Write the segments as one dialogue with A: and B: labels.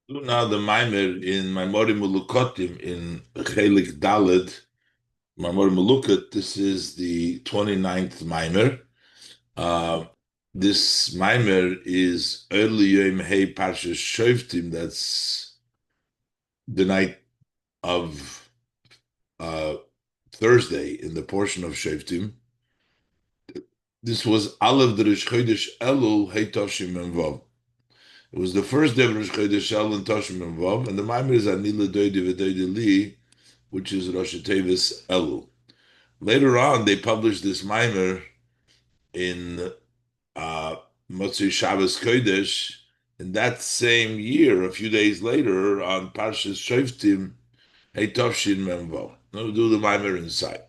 A: Now the Maimer in Maimorim Mulukotim in Chelik Daled, Maimorim Mulukot, this is the 29th Maimer. Uh, this Maimer is early Yom Hey Parshas Shoftim, that's the night of uh, Thursday in the portion of Shoftim. This was Aleph Derish Chodesh Elul Hey Toshim and Vav. It was the first day of Rosh Chodesh Elul and Toshim and Vav, and the Maimer is Ani Lidodi V'Dodi Li, which is Rosh Tevis Elul. Later on, they published this mimer in uh, Motzei Shabbos Kodesh. In that same year, a few days later, on Parshas Shoftim, Hey Tovshin Memvo. We'll do the mimer inside.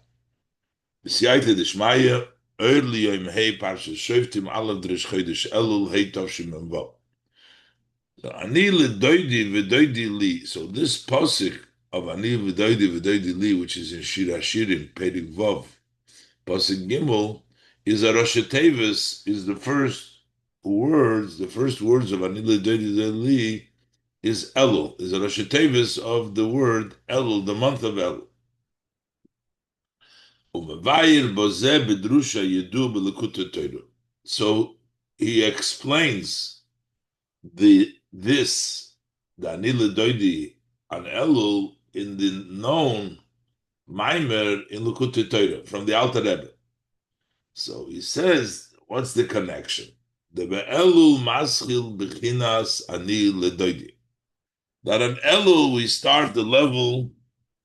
A: B'siyayte Dishmaya, early Yom Hey Parshas Shoftim, Alav Drish Chodesh Elul, Hey Tovshin Memvo. So Ani L'Doidi V'Doidi Li. So this posik of Ani L'Doidi V'Doidi Li, which is in Shir Hashirim, Pedig Vov, Pasuk Gimel is a Rosh Tevis is the first words of Anila Deli is Elul, is a Rosh Tevis of the word Elul, the month of Elul. So he explains the Anila Doidi on Elul in the known Maimer in Likutei Torah from the Alter Rebbe. So he says, what's the connection? The Be'elul Maschil Bechinas Ani Ledoidi. That on Elul we start the level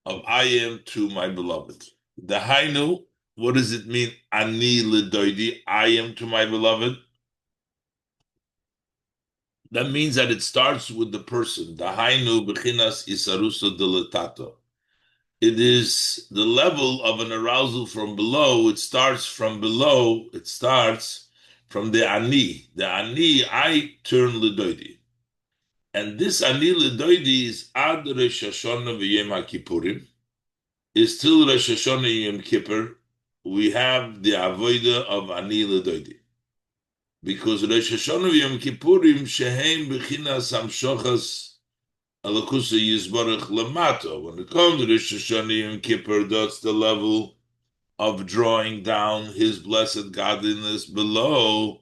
A: of I am to my beloved. The Hainu, what does it mean? Ani Ledoidi, I am to my beloved. That means that it starts with the person. The Hainu Bechinas Isarusa Deletato. It is the level of an arousal from below. It starts from below. It starts from the ani. The ani, I turn ledoidi. And this ani ledoidi is ad Rosh Hashanah v'Yom HaKippurim. Is till Rosh Hashanah Yom Kippur. We have the avodah of ani ledoidi. Because Rosh Hashanah v'Yom Kippurim shehem b'chinas hamshochas Alakusa Yisbarach Lamato. When it comes to Rosh Hashanah and Kippur, that's the level of drawing down his blessed godliness below,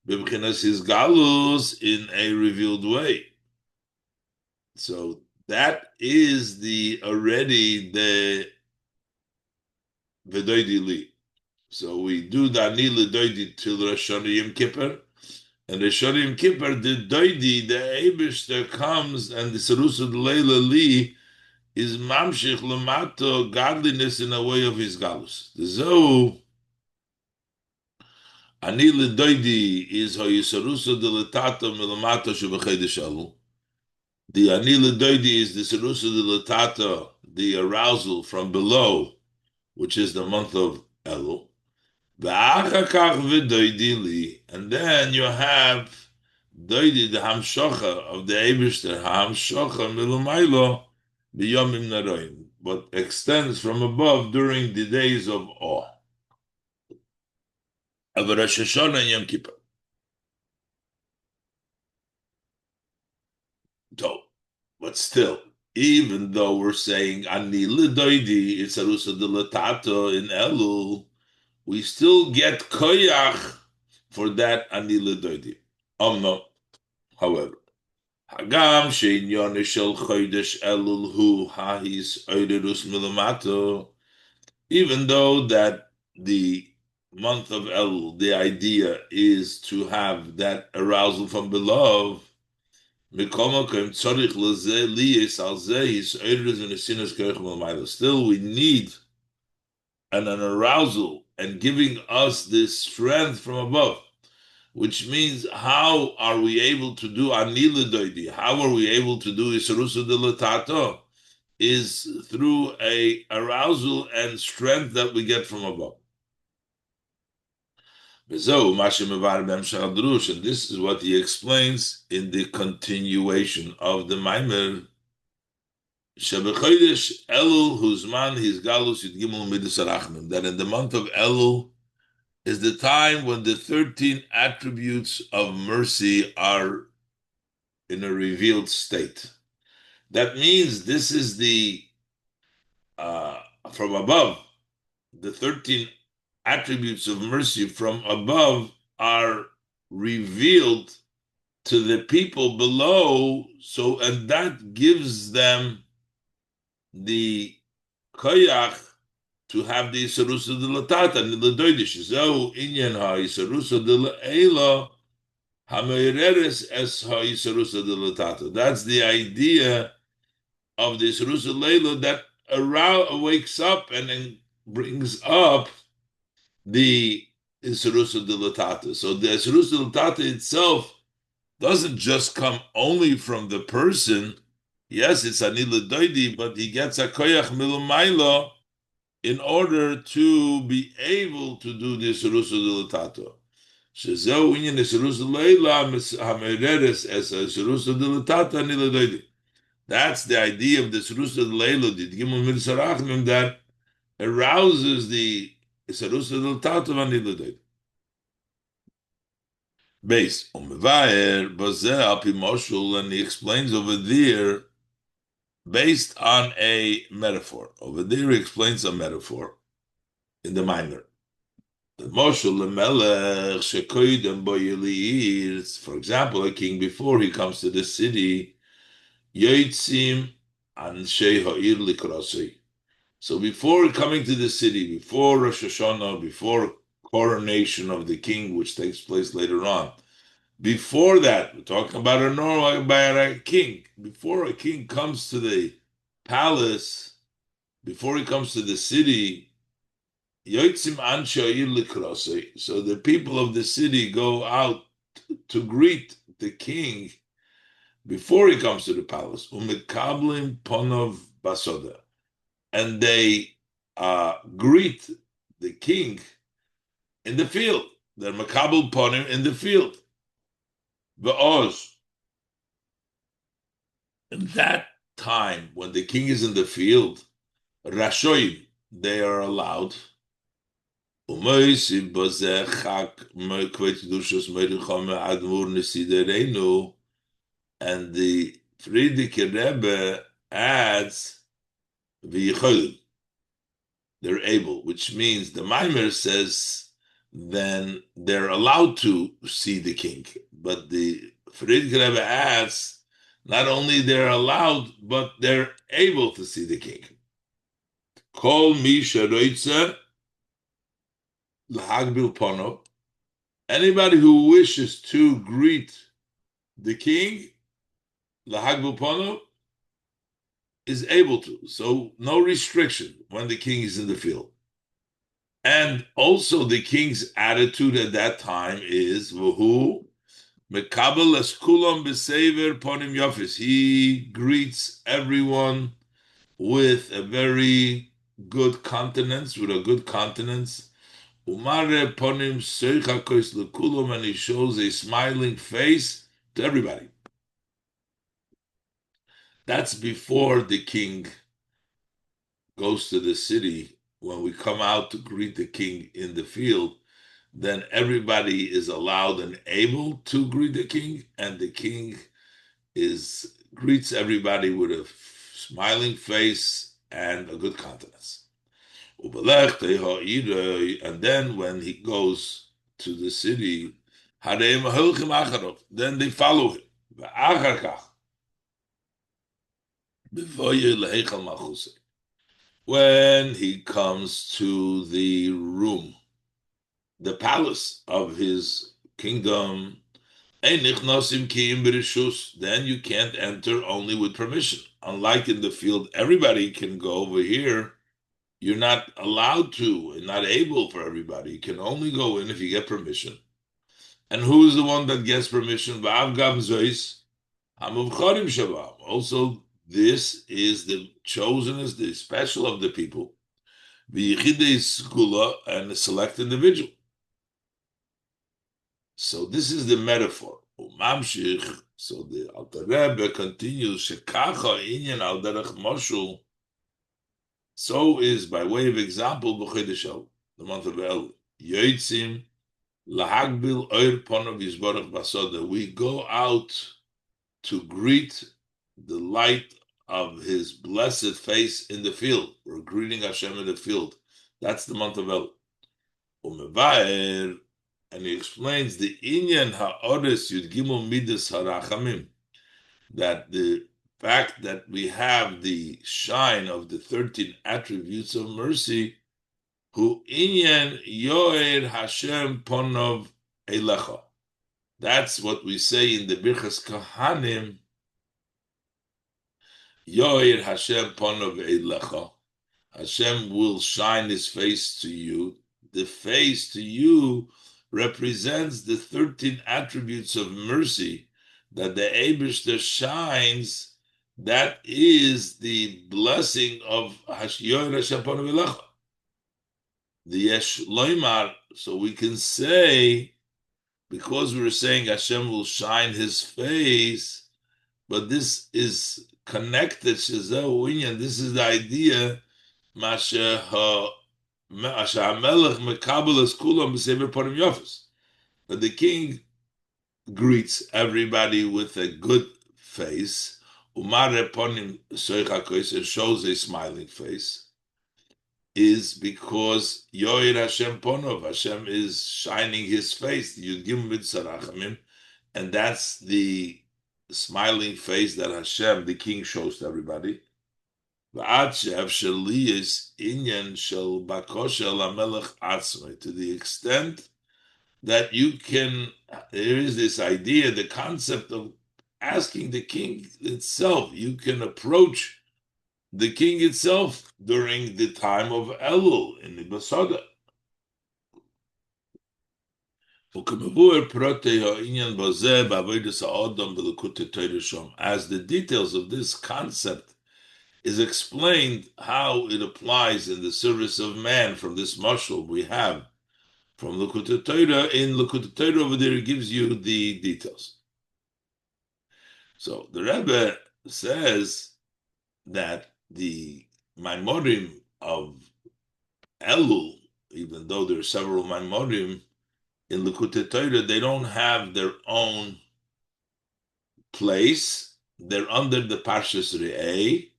A: Bimchinas his galus in a revealed way. So that is the already the Vedoidi Li. So we do the Ani Ledoidi till Rosh Hashanah Yom Kippur. And the Yom Kippur, the Doidi, the Abish that comes and the Sarusa Leila Li is mamshich lemato godliness in a way of his galus. The zo ani ledoidi is hoyisarusa de letato milamato shebechedesh elul. The ani ledoidi is the sarusa de letato, the arousal from below, which is the month of Elul. V'achakach v'doidi li, and then you have doidi the hamshocha of the Eibishter, hamshocha milumaylo b'yomim naroim, but extends from above during the days of awe. Of Rosh Hashanah and Yom Kippur. So, but still, even though we're saying Ani Lidoidi, it's Arusa de Latato in Elul, we still get Koyach for that Ani Lidoidi. No, however. Hagam she'inyon shel chodesh Elul hu ha'his oiderus milamato. Even though that the month of Elul, the idea is to have that arousal from below. Still, we need an arousal and giving us this strength from above, which means how are we able to do anila doidi? How are we able to do isarusa de latato? Is through a arousal and strength that we get from above. And this is what he explains in the continuation of the Maimer. Elul, Huzman, his galus Gimel Midas Arachmim, that in the month of Elul is the time when the 13 attributes of mercy are in a revealed state. That means this is the from above. The 13 attributes of mercy from above are revealed to the people below. So, and that gives them the koyach to have the isarusa de latata and the lidodi. So, inyan ha isarusa de laela hameireres es ha isarusa de latata. That's the idea of the isarusa leila that wakes up and then brings up the isarusa de latata. So the isarusa de latata itself doesn't just come only from the person. Yes, it's ani lidodi, but he gets a koyach milumaylo in order to be able to do the isarusa de latata. Shezeu inyan isarusa leila hamereres es isarusa de latata ani lidodi. That's the idea of the isarusa de leila, the gimel mitzarachim, that arouses the isarusa de latata ani lidodi. Base Umevayer Bazeh Api Moshul, and he explains over there based on a metaphor. Over there he explains a metaphor in the minor. The Moshul Lemelech Shekoidem Boyelir, for example, a king before he comes to the city, Yoitzim Anshei Ha'ir Likrosei. So before coming to the city, before Rosh Hashanah, before coronation of the king, which takes place later on, before that, we're talking about a king. Before a king comes to the palace, before he comes to the city, so the people of the city go out to greet the king before he comes to the palace. And they greet the king in the field. They're makabel ponim in the field. Va'oz. In that time, when the king is in the field, Rashoim, they are allowed. And the Friedrich Rebbe adds, they're able, which means the Maimer says, then they're allowed to see the king. But the Friedrich Rebbe adds, not only they're allowed, but they're able to see the king. Kol mi sheroitze l'hagbil pono. Anybody who wishes to greet the king, l'hagbil pono, is able to. So no restriction when the king is in the field. And also the king's attitude at that time is Vuhu Mekabel es kulam b'sever ponim yofis. He greets everyone with a very good countenance, Umare ponim seichakos lekulam, and he shows a smiling face to everybody. That's before the king goes to the city. When we come out to greet the king in the field, then everybody is allowed and able to greet the king, and the king greets everybody with a smiling face and a good countenance. And then when he goes to the city, then they follow him. When he comes to the room, the palace of his kingdom, then you can't enter only with permission. Unlike in the field, everybody can go over here. You're not allowed to and not able for everybody. You can only go in if you get permission. And who is the one that gets permission? Also, this is the chosen, the special of the people, and the select individual. So this is the metaphor. So the Alter Rebbe continues, so is by way of example, the month of Elul. We go out to greet the light of his blessed face in the field. We're greeting Hashem in the field. That's the month of Elul. And he explains the inyan ha'odes yud gimel midas harachamim, that the fact that we have the shine of the 13 attributes of mercy, hu inyan yoed Hashem ponov elecha. That's what we say in the Birchas Kohanim, yoed Hashem ponov elecha. Hashem will shine his face to you. The face to you represents the 13 attributes of mercy that the Eibishter shines. That is the blessing of yoed Hashem ponov elecha. The Yesh Loimar, so we can say, because we were saying Hashem will shine his face, but this is connected, this is the idea, that the king greets everybody with a good face, and shows a smiling face, is because Yoir Hashem Ponov, Hashem is shining his face, Yudgim Mitzarachamim, and that's the smiling face that Hashem, the king, shows to everybody. To the extent that you can, there is this idea, the concept of asking the king itself, you can approach the king itself during the time of Elul in the Basada. As the details of this concept is explained, how it applies in the service of man from this mashal we have from Likutei Torah. In Likutei Torah over there, it gives you the details. So the Rebbe says that the Maimorim of Elul, even though there are several Maimorim in Likutei Torah, they don't have their own place. They're under the Parshas Re'eh,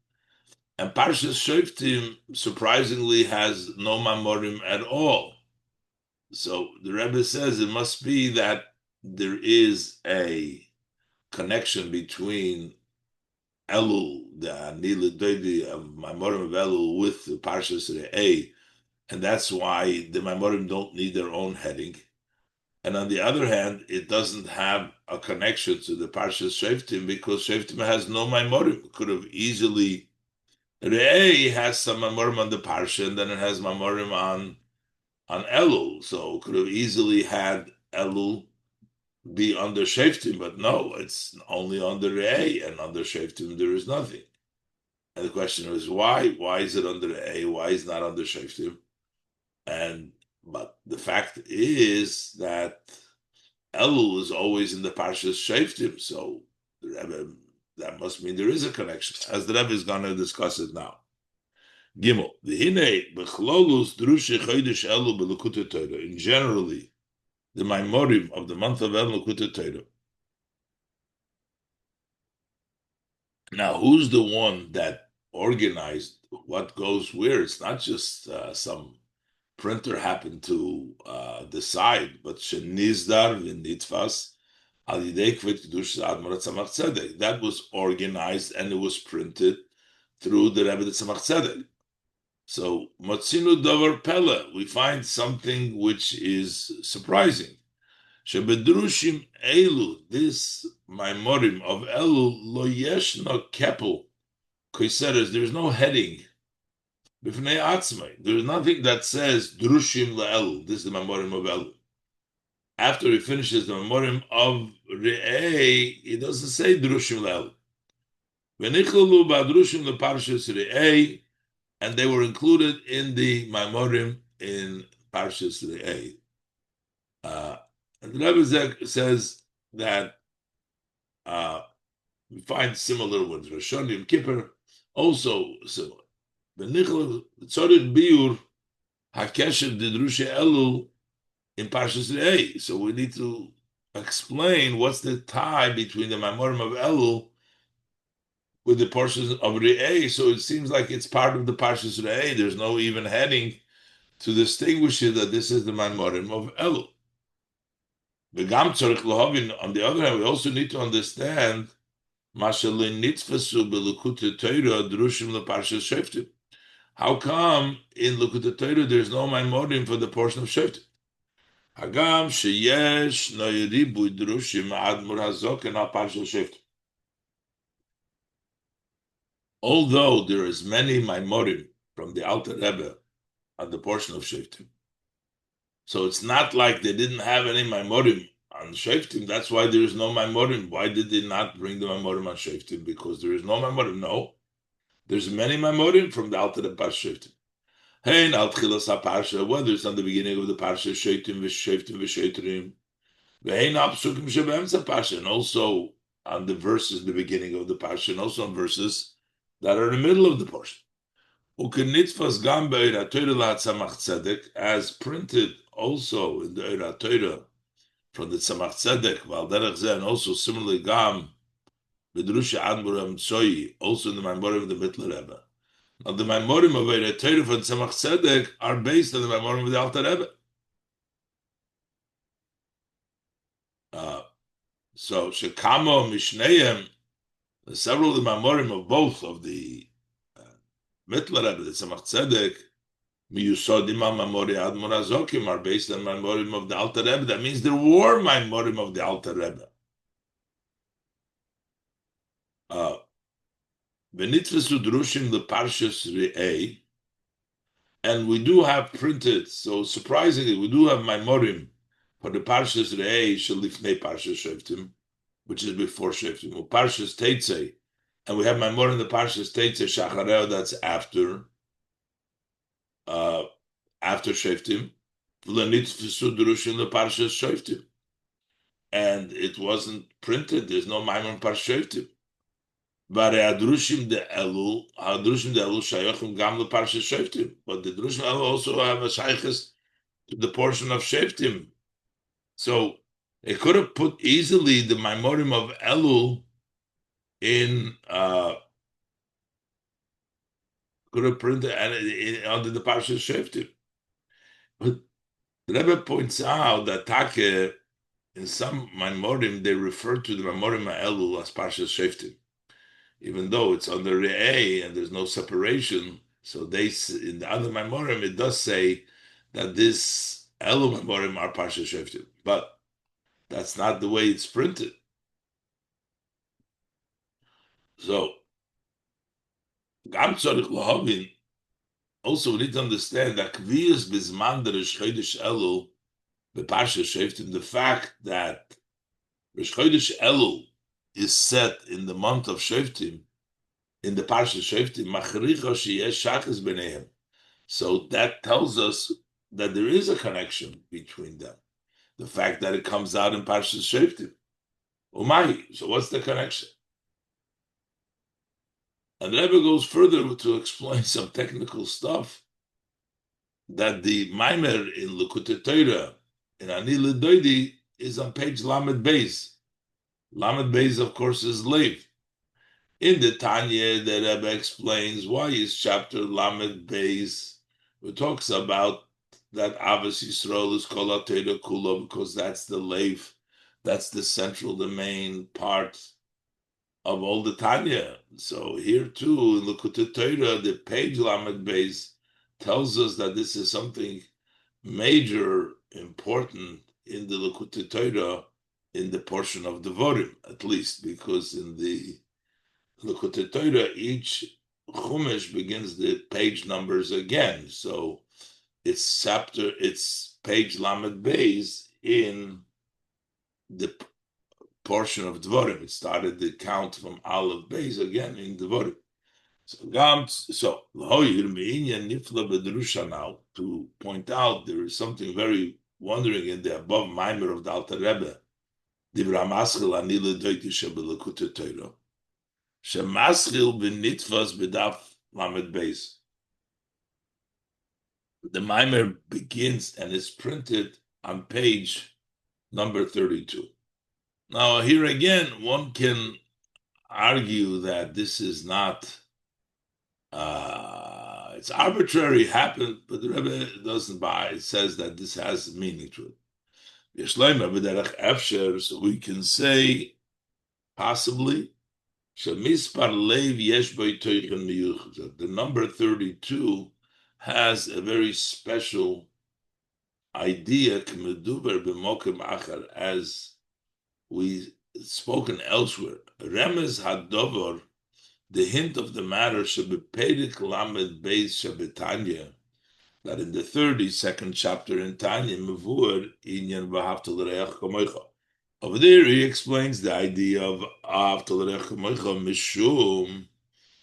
A: and Parshas Shoftim surprisingly has no Maimorim at all. So the Rebbe says it must be that there is a connection between Elul, the liddodi of Maimorim of Elul, with the Parshas Re'eh, and that's why the Maimorim don't need their own heading. And on the other hand, it doesn't have a connection to the Parshas Shoftim because Shoftim has no Maimorim. It could have easily, Re'eh has some Maimorim on the Parsha, and then it has Maimorim on Elul, so it could have easily had Elul be under Shoftim, but no, it's only under Re'eh, and under Shoftim there is nothing. And the question is why? Why is it under Re'eh? Why is it not under Shoftim? But the fact is that Elul is always in the Parshas Shoftim, so the Rebbe, that must mean there is a connection, as the Rebbe is going to discuss it now. Gimel, v'hinei b'chlolus drushe chodesh Elul b'Likutei Torah. In generally, the Maimorim of the month of Elul Likutei Torah. Now, who's the one that organized what goes where? It's not just some printer happened to decide, but shenizdar v'nitfas al yidei kvet kedush Admor Tzemach Tzedek. That was organized and it was printed through the Rebbe Tzemach Tzedek. So, Motzinu Davar Pele, we find something which is surprising. Shebedrushim Elu, this Maimorim of Elul, lo yeshno kepel, koiseres, there is no heading. B'fnei atzmai, there is nothing that says Drushim LaElul, this is the Maimorim of Elul. After he finishes the Maimorim of Re'eh, he doesn't say Drushim LaElul. V'nichlalu ba'drushim leParshas Re'eh, and they were included in the Maimorim in Parshas Re'eh. And the Rebbe says that we find similar ones. Rosh Hashanah, Yom Kippur, also similar. V'nichlalu tzorich biur hakesher didrushe Elul in Parshas Re'eh. So we need to explain what's the tie between the Maimorim of Elul with the portions of Re'eh. So it seems like it's part of the Parshas Re'eh. There's no even heading to distinguish it that this is the Maimorim of Elul. V'gam tzorich lahavin. On the other hand, we also need to understand mashalin nitzvasu b'lekutei Torah drushim leparshas Shoftim. How come in Lekutei Torah there's no Maimorim for the portion of Shoftim? Hagam sheyesh noiribu drushim admur hazoken al parshas Shoftim. Although there is many Maimorim from the Alter Rebbe on the portion of Shoftim, so it's not like they didn't have any Maimorim on Shoftim. That's why there is no Maimorim. Why did they not bring the Maimorim on Shoftim? Because there is no Maimorim. No, there's many Maimorim from the Alter Rebbe Shoftim. Hey, al tchilas haparsha, whether it's on the beginning of the parsha, Shoftim v'Sheitrim, v'hein apsukim shebeemtza parsha, and also on the verses, the beginning of the parsha, and also on verses that are in the middle of the portion. Ukenitzvas gam be'eira Torah la'atzamach tzedek, as printed also in the Eira Torah from the Tzamach Tzedek, v'al and also similarly gam b'drusha admur hamtzoi, also in the Maimorim of the Mittler Rebbe. Now the Maimorim of Eira Torah from Tzamach Tzedek are based on the Maimorim of the Alter Rebbe. So Shekamo Mishneim, several of the Maimorim of both of the Mittler Rebbe, the Tzamach Tzedek, Miyusodim Mamori Admor Hazokim, are based on Maimorim of the Alter Rebbe. That means there were Maimorim of the Alter Rebbe. V'nitvesu drushim leparshas Re'eh, and we do have printed. So surprisingly, we do have Maimorim for the Parshas Re'eh Shalifnei Parshas Shoftim, which is before Shoftim. Parshas Teitzei, and we have Maimorim in the Parshas Teitzei Shachareo, that's after Shoftim. V'nitvesu drushim leparshas Shoftim, and it wasn't printed. There's no Maimon Parshas Shoftim. But the Drushim de Elul Shayachim Gam LeParshas Shoftim. But the Drushim Elul also have a shaychus to the portion of Shoftim. So it could have put easily the Maimorim of Elul in could have printed under the Parshas Shoftim. But the Rebbe points out that Take in some Maimorim they refer to the Maimorim of Elul as Parshas Shoftim, even though it's under Re'eh and there's no separation. So they, in the other Maimorim, it does say that this Elul Maimorim are Parsha Shoftim, but that's not the way it's printed. So, Gam Tzorich Lahavin, also we need to understand that Kviyas Bizman the Rosh Chodesh Elul, the Parsha Shoftim, the fact that Rosh Chodesh Elul is set in the month of Shoftim, in the Parsha Shoftim, Machricha sheyesh shachas b'neihem. So that tells us that there is a connection between them. The fact that it comes out in Parsha Shoftim. Umay. So what's the connection? And the Rebbe goes further to explain some technical stuff, that the Maimer in Lekutei Torah, in Ani Lidodi, is on page Lamed Beis. Lamed Beis, of course, is Lev. In the Tanya, the Rebbe explains why is chapter Lamed Beis, who talks about that Avos Yisrael is Kol HaTorah Kula, because that's the Lev, that's the central, the main part of all the Tanya. So here too, in Lekutei Torah, the page Lamed Beis tells us that this is something major, important in the Lekutei Torah, in the portion of the Vorim, at least, because in the Lekutei Torah, each Chumash begins the page numbers again. So it's page Lamed Beis in the portion of Dvorim. It started the count from Aleph Beis again in Dvorim. So now to point out there is something very wondering in the above Maimer of the Alter Rebbe. Divra Maschil Ani Lidoti Shebelekutei Torah. Shemaschil b'nitvas b'daf Lamed Beis. The Maimer begins and is printed on page number 32. Now, here again, one can argue that this is not, it's arbitrary, happened, but the Rebbe doesn't buy. It says that this has meaning to it. So we can say, possibly, the number 32 has a very special idea, as we spoken elsewhere. Remez hadover, the hint of the matter, Perik Lamed Beis Shabbatanya, that in the 32nd chapter in Tanya, Mavur Inyan V'Havta L'Reach Kamoicha. Over there, he explains the idea of V'Havta L'Reach Kamoicha Mishum.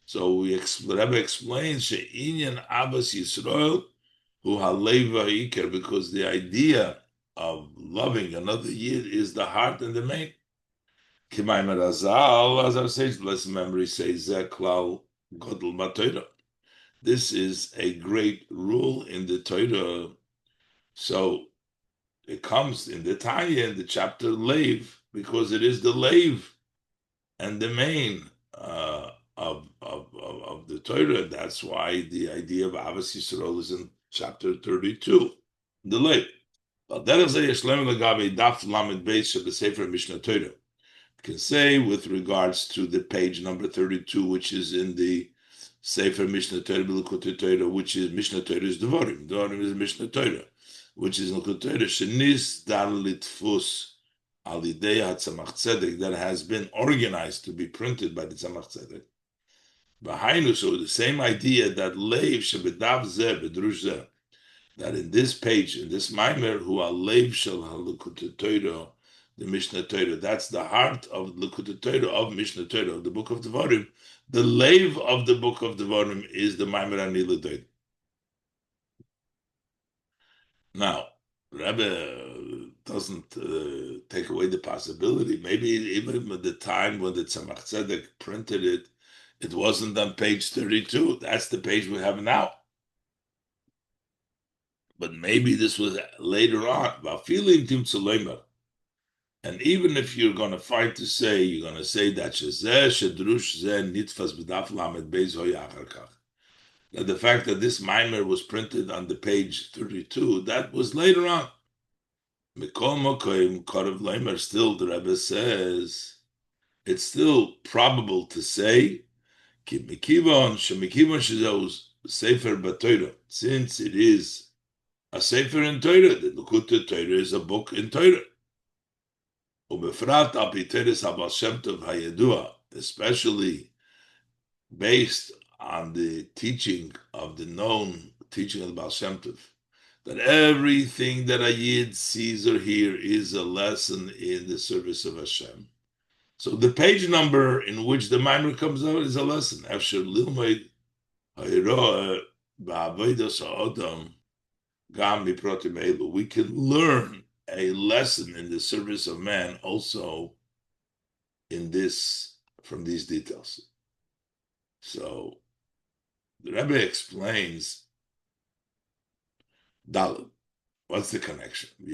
A: So the Rebbe explains She'inyan Abbas Yisrael Hu Haleva Iker, because the idea of loving another Yid is the heart and the main. Kimayim Razal, as our sage, blessed memory, says Zeklal Godel Batoira. This is a great rule in the Torah. So it comes in the Tanya, in the chapter Leiv, because it is the Leiv and the main of the Torah. That's why the idea of Avos Yisrael is in chapter 32, the Leiv. Can say with regards to the page number 32, which is in the Sefer Mishnah Torah, B'Likutei Torah, which is Mishnah Torah is Devarim. Devarim is Mishnah Torah, which is Likutei Torah. Shenis dar litfus al idei hatzamach tzedek, that has been organized to be printed by the Tzamach Tzedek. B'hainu, so the same idea that leiv shebedav zeh bedrush zeh, that in this page, in this Maimer, who are leiv shel Likutei Torah, the Mishnah Torah. That's the heart of Likutei Torah, of Mishnah Torah, of the book of Devarim. The leiv of the book of Devarim is the Maimer Ani Lidod. Now, Rebbe doesn't take away the possibility. Maybe even at the time when the Tzemach Tzedek printed it, it wasn't on page 32. That's the page we have now. But maybe this was later on. And even if you're going to fight to say, you're going to say that that the fact that this mimer was printed on the page 32, that was later on. Still, the Rebbe says, it's still probable to say, since it is a sefer in Torah, the Likutei Torah is a book in Torah. Especially based on the teaching of the known teaching of the Baal Shem Tov, that everything that a Yid sees or hears is a lesson in the service of Hashem. So the page number in which the Maimer comes out is a lesson. We can learn a lesson in the service of man also in this, from these details. So the Rebbe explains Dalet. What's the connection? So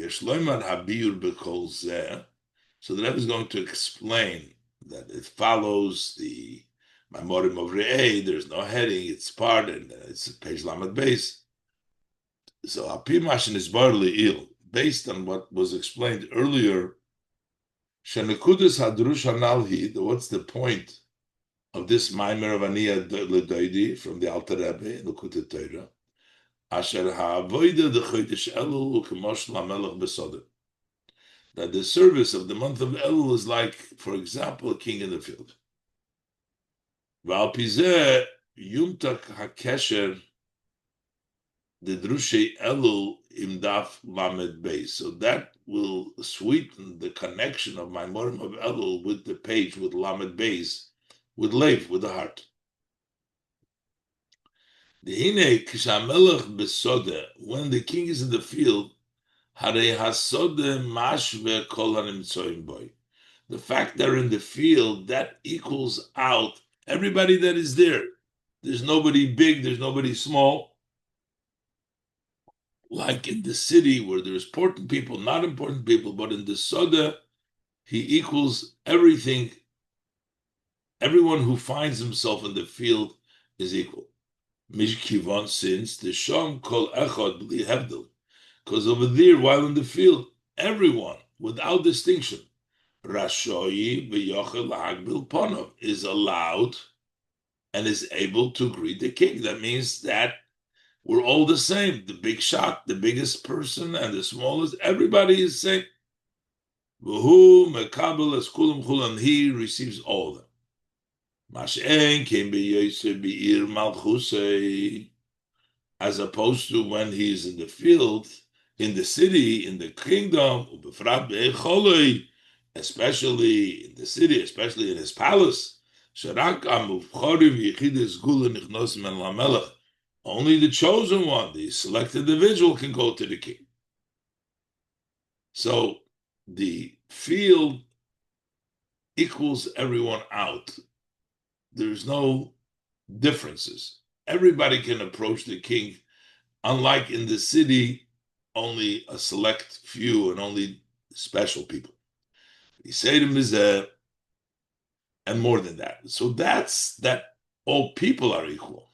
A: the Rebbe is going to explain that it follows the Maimorim of Re'eh. There's no heading, it's part, and it's page Lamed Beis. So Apimashin is barely ill, based on what was explained earlier. Shanekudus hadrush hanalhi. What's the point of this Maimer of Aniyah Ledodi from the Alter Rebbe in Likutei Torah? Asher ha'avoida dechodesh Elul u'kemosh lamelech besoder. That the service of the month of Elul is like, for example, a king in the field. V'al pizeh yumtak hakesher the Drushei Elul imdaf lamed beis. So that will sweeten the connection of my Maimorim of Elul with the page, with lamed beis, with leiv, with the heart. The hine kishamelech besode, when the king is in the field, harei hasode mashve kol hanimtsoim boy. The fact they're in the field, that equals out everybody that is there. There's nobody big, there's nobody small. Like in the city where there's important people, not important people, but in the Soda, he equals everything. Everyone who finds himself in the field is equal. Mishkivon, since the Sham kol echad bli hebdel, because over there, while in the field, everyone, without distinction, Rashoi v'yochel lahagbil ponov, is allowed and is able to greet the king. That means that we're all the same. The big shot, the biggest person, and the smallest, everybody is the same. V'hu mekabel es kulam chulam, he receives all of them. Mashen came b'yosef b'ir malchusei, as opposed to when he's in the field, in the city, in the kingdom, especially in the city, especially in his palace. Only the chosen one, the selected individual, can go to the king. So the field equals everyone out. There's no differences. Everybody can approach the king, unlike in the city, only a select few and only special people. He said him is and more than that. So that's that all people are equal.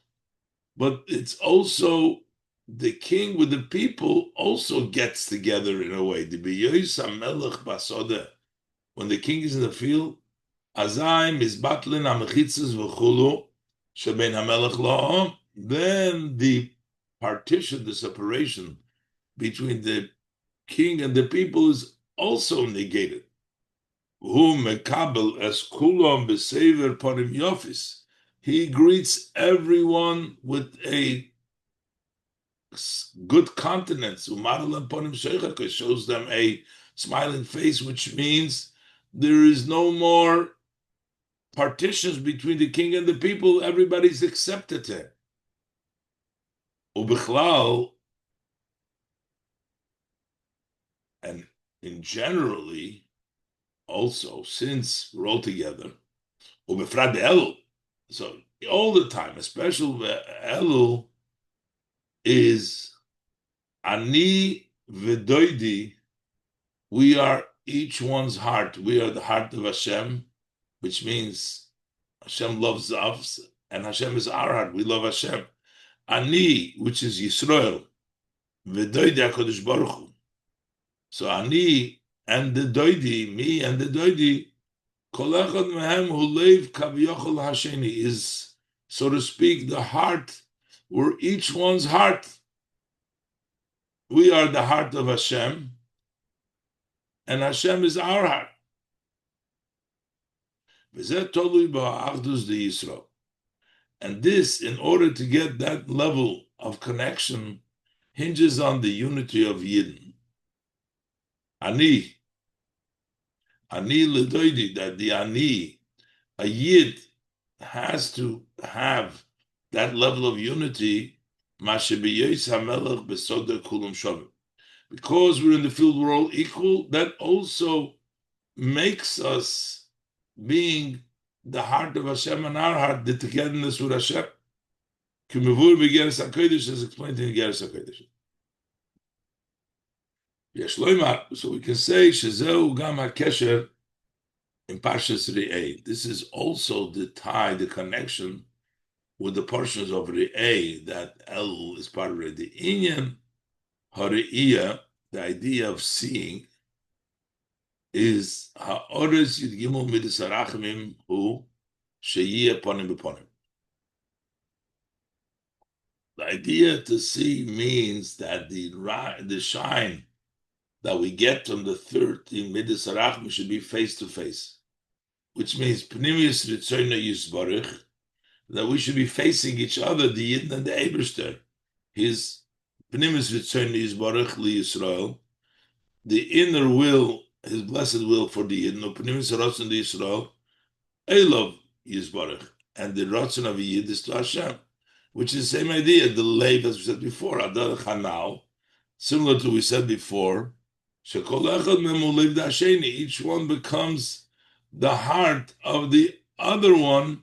A: But it's also the king with the people also gets together in a way. When the king is in the field, then the partition, the separation between the king and the people is also negated. He greets everyone with a good countenance. Shows them a smiling face, which means there is no more partitions between the king and the people. Everybody's accepted him. Ubichlal, and in generally, also, since we're all together, ubefrad elul, so all the time, especially elul, is ani vododi. We are each one's heart. We are the heart of Hashem, which means Hashem loves us, and Hashem is our heart. We love Hashem. Ani, which is Yisrael, vododi HaKadosh Baruch Hu. So Ani and the doidi, me and the doidi, kol echad mehem hu leiv kaviyachol hasheni, is, so to speak, the heart. We're each one's heart. We are the heart of Hashem, and Hashem is our heart. And this, in order to get that level of connection, hinges on the unity of Yidden. Ani ledoidi, that the ani, a Yid, has to have that level of unity. Because we're in the field, we're all equal. That also makes us being the heart of Hashem and our heart, the togetherness with Hashem. As explained in Geras HaKodesh. So we can say Shezeu Gam HaKesher in Parshas Re'eh. This is also the tie, the connection with the portions of Re'eh, that Elul is part of Re'eh. The Inyan Hare'iyah, the idea of seeing, is Ha'ores Yud Gimel Midas HaRachamim Hu Sheyiyeh Ponim B'Ponim. The idea to see means that the shine that we get from the 13 Midas HaRachamim should be face to face, which means Pnimius Ritzoyna Yisbarich, that we should be facing each other, the Yidden and the Eberster. His Pnimis Ritzoyna Yisbarich Li Yisrael, the inner will, his blessed will for the Yidden, Pnimis Ratzon Li Yisrael, Elov Yisbarich, and the Ratzon of a Yid is to Hashem, which is the same idea, the Leiv, as we said before, Adarach Hanal, similar to what we said before, Shekol Echad Memu Leiv Dasheni, each one becomes the heart of the other one,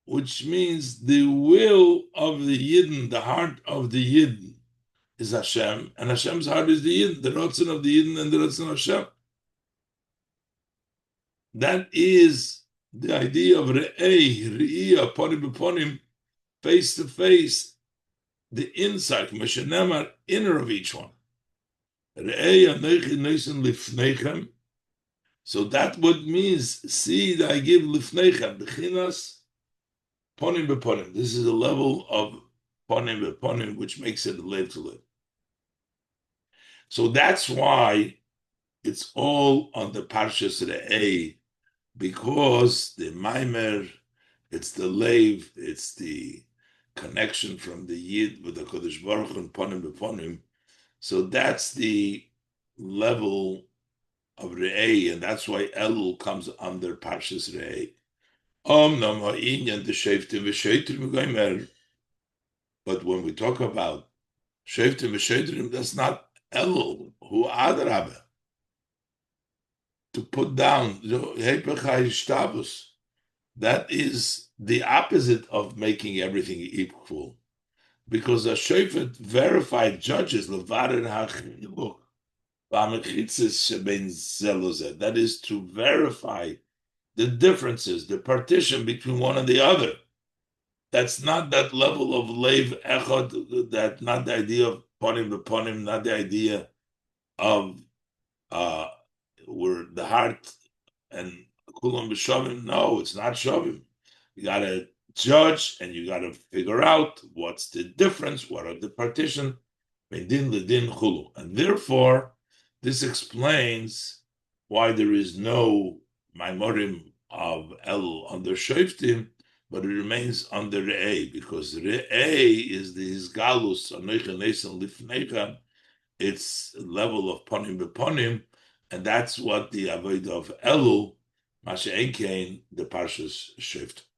A: which means the will of the Yidden, the heart of the Yidden is Hashem, and Hashem's heart is the Yidden, the Ratzon of the Yidden and the Ratzon of Hashem. That is the idea of re'iyah, ponim b'ponim, face to face, the inside, Meshenemar, inner of each one. Re'iyah neichi neisen lifneichem. So that what means, see that I give lifneichem, b'chinas, ponim b'ponim. This is a level of ponim b'ponim, which makes it live to live. So that's why it's all on the Parshas Re'eh, because the Maimer, it's the Lev, it's the connection from the Yid with the Kodesh Baruch and Ponim B'Ponim. So that's the level of Re'eh, and that's why Elul comes under Parshas Re'eh. But when we talk about Shoftim v'Sheitrim, that's not Elul, who Adrabah, to put down, that is the opposite of making everything equal. Because a Shofet verified judges, that is to verify the differences, the partition between one and the other. That's not that level of leiv echad, that not the idea of ponim b'ponim, not the idea of where the heart and kulam b'shavim. No, it's not shavim. You got to judge and you got to figure out what's the difference, what are the partition, din ledin chulu, and therefore this explains why there is no maimorim of El under shoftim, but it remains under Re'eh, because Re'eh is the Hisgalus, Anoicha Nesan Lifneicha, it's level of Ponim B'Ponim, and that's what the Avodah of Elul, Masha Enkein, the Parshas Shoftim.